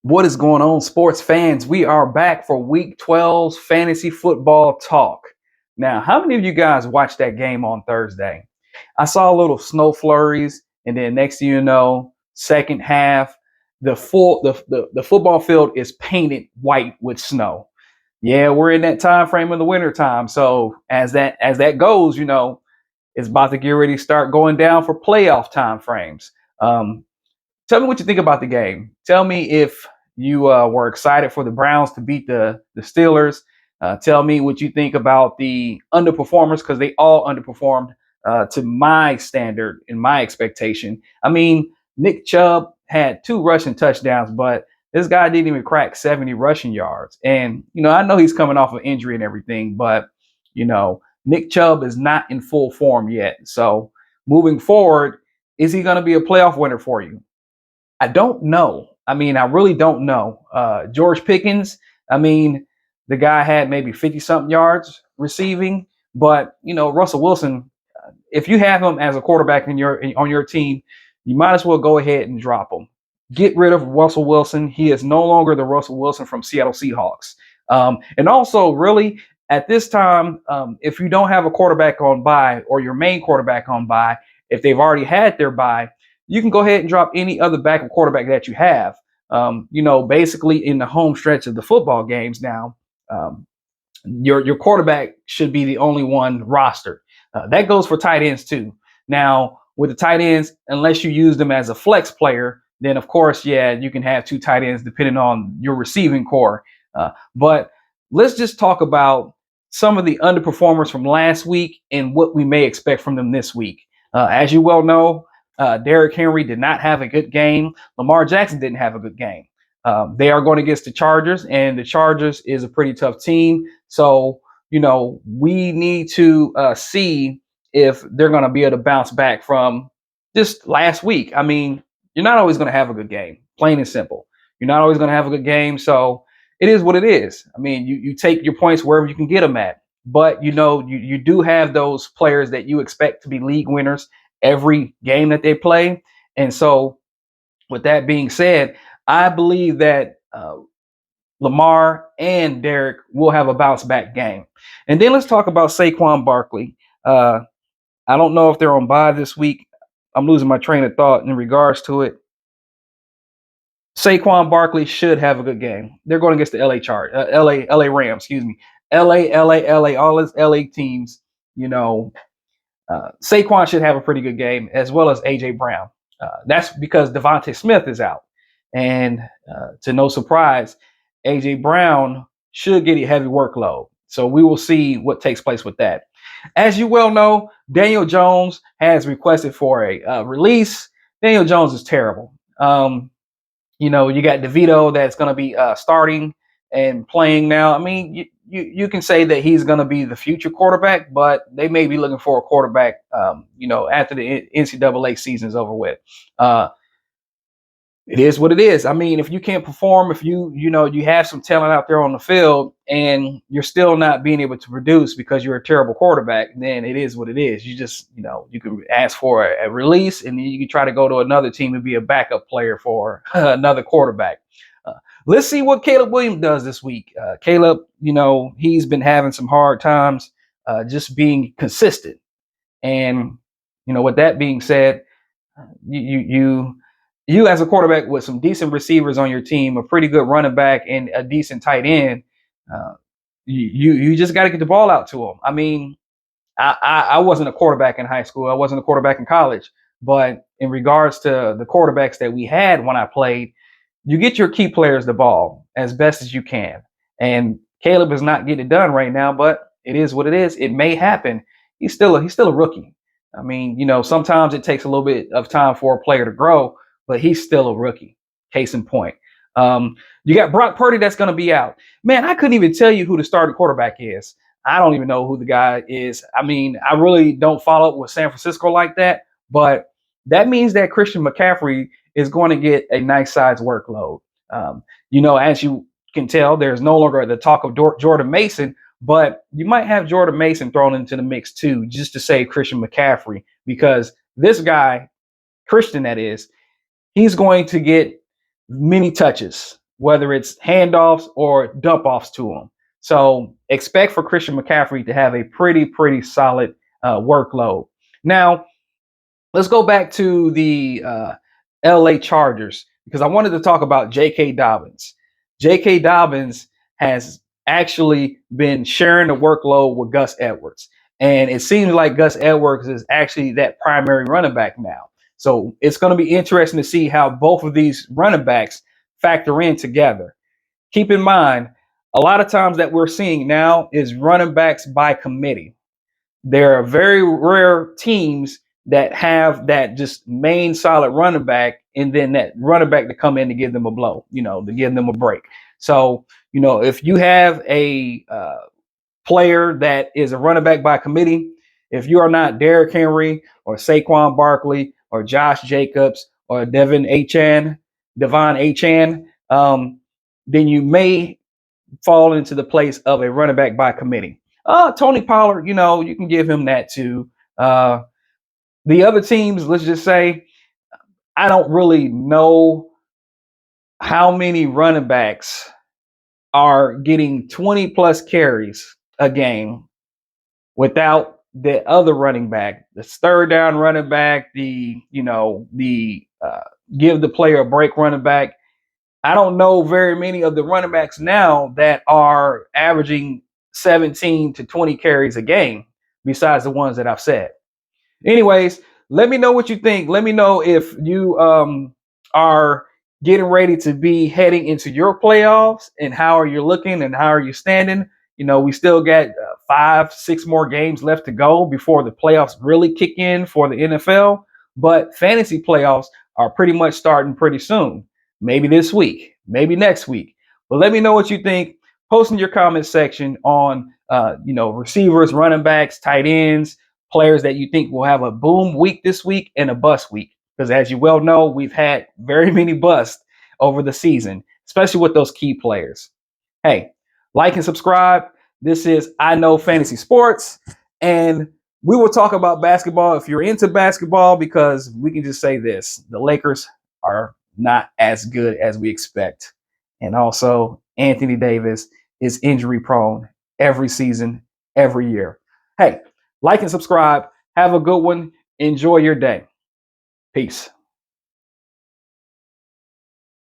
What is going on, sports fans? We are back for week 12's fantasy football talk. Now, how many of you guys watched that game on Thursday? I saw a little snow flurries, and then next thing you know, second half, the football field is painted white with snow. Yeah, we're in that time frame of the winter time. So as that goes, it's about to get ready to start going down for playoff time frames. Um, Tell me what you think about the game. Tell me if you were excited for the Browns to beat the Steelers. Tell me what you think about the underperformers because they all underperformed to my standard and my expectation. I mean, Nick Chubb had 2 rushing touchdowns, but this guy didn't even crack 70 rushing yards. And, I know he's coming off of injury and everything, but, Nick Chubb is not in full form yet. So moving forward, is he going to be a playoff winner for you? I don't know. I mean, I really don't know. George Pickens, I mean, the guy had maybe 50 something yards receiving, but Russell Wilson, if you have him as a quarterback on your team, you might as well go ahead and drop him. Get rid of Russell Wilson. He is no longer the Russell Wilson from Seattle Seahawks. And also, really, at this time, if you don't have a quarterback on bye or your main quarterback on bye, if they've already had their bye, you can go ahead and drop any other backup quarterback that you have. Basically in the home stretch of the football games now, your quarterback should be the only one rostered. That goes for tight ends too. Now, with the tight ends, unless you use them as a flex player, then of course, yeah, you can have 2 tight ends depending on your receiving core. But let's just talk about some of the underperformers from last week and what we may expect from them this week. As you well know, Derrick Henry did not have a good game. Lamar Jackson didn't have a good game. They are going against the Chargers, and the Chargers is a pretty tough team. So, we need to see if they're going to be able to bounce back from just last week. I mean, you're not always going to have a good game, plain and simple. You're not always going to have a good game. So it is what it is. I mean, you take your points wherever you can get them at. But, you do have those players that you expect to be league winners every game that they play. And so, with that being said, I believe that Lamar and Derrick will have a bounce back game. And then let's talk about Saquon Barkley. I don't know if they're on bye this week. I'm losing my train of thought in regards to it. Saquon Barkley should have a good game. They're going against the LA Rams, excuse me. LA, all his LA teams, Saquon should have a pretty good game, as well as A.J. Brown. That's because Devontae Smith is out. And to no surprise, A.J. Brown should get a heavy workload. So we will see what takes place with that. As you well know, Daniel Jones has requested for a release. Daniel Jones is terrible. You got DeVito that's going to be starting and playing now. I mean, you can say that he's going to be the future quarterback, but they may be looking for a quarterback, after the NCAA season is over with. It is what it is. I mean, if you can't perform, if you have some talent out there on the field and you're still not being able to produce because you're a terrible quarterback, then it is what it is. You just, you can ask for a release and then you can try to go to another team and be a backup player for another quarterback. Let's see what Caleb Williams does this week. Caleb, he's been having some hard times just being consistent. And, with that being said, you as a quarterback with some decent receivers on your team, a pretty good running back, and a decent tight end, you just got to get the ball out to them. I mean, I wasn't a quarterback in high school. I wasn't a quarterback in college. But in regards to the quarterbacks that we had when I played, you get your key players the ball as best as you can. And Caleb is not getting it done right now, but it is what it is. It may happen. He's still a rookie. I mean, sometimes it takes a little bit of time for a player to grow, but he's still a rookie. Case in point. You got Brock Purdy that's going to be out. Man, I couldn't even tell you who the starting quarterback is. I don't even know who the guy is. I mean, I really don't follow up with San Francisco like that, but that means that Christian McCaffrey is going to get a nice size workload. As you can tell, there's no longer the talk of Jordan Mason, but you might have Jordan Mason thrown into the mix too, just to save Christian McCaffrey, because this guy, Christian, that is, he's going to get many touches. whether it's handoffs or dump offs to him. So expect for Christian McCaffrey to have a pretty solid workload. Now, let's go back to the LA Chargers because I wanted to talk about J.K. Dobbins. J.K. Dobbins has actually been sharing the workload with Gus Edwards. And it seems like Gus Edwards is actually that primary running back now. So it's going to be interesting to see how both of these running backs factor in together. Keep in mind, a lot of times that we're seeing now is running backs by committee. There are very rare teams that have that just main solid running back and then that running back to come in to give them a blow, to give them a break. So, if you have a player that is a running back by committee, if you are not Derrick Henry or Saquon Barkley or Josh Jacobs or Devon Achane, then you may fall into the place of a running back by committee. Tony Pollard, you can give him that too. The other teams, let's just say, I don't really know how many running backs are getting 20 plus carries a game without the other running back, the third down running back, the give the player a break running back. I don't know very many of the running backs now that are averaging 17 to 20 carries a game besides the ones that I've said. Anyways, let me know what you think. Let me know if you are getting ready to be heading into your playoffs and how are you looking and how are you standing. We still got 5-6 more games left to go before the playoffs really kick in for the NFL. But fantasy playoffs are pretty much starting pretty soon. Maybe this week, maybe next week. But let me know what you think. Post in your comment section on, receivers, running backs, tight ends, players that you think will have a boom week this week and a bust week. Because as you well know, we've had very many busts over the season, especially with those key players. Hey, like and subscribe. This is I Know Fantasy Sports. And we will talk about basketball if you're into basketball, because we can just say this. The Lakers are not as good as we expect. And also, Anthony Davis is injury prone every season, every year. Hey, like and subscribe. Have a good one. Enjoy your day. Peace.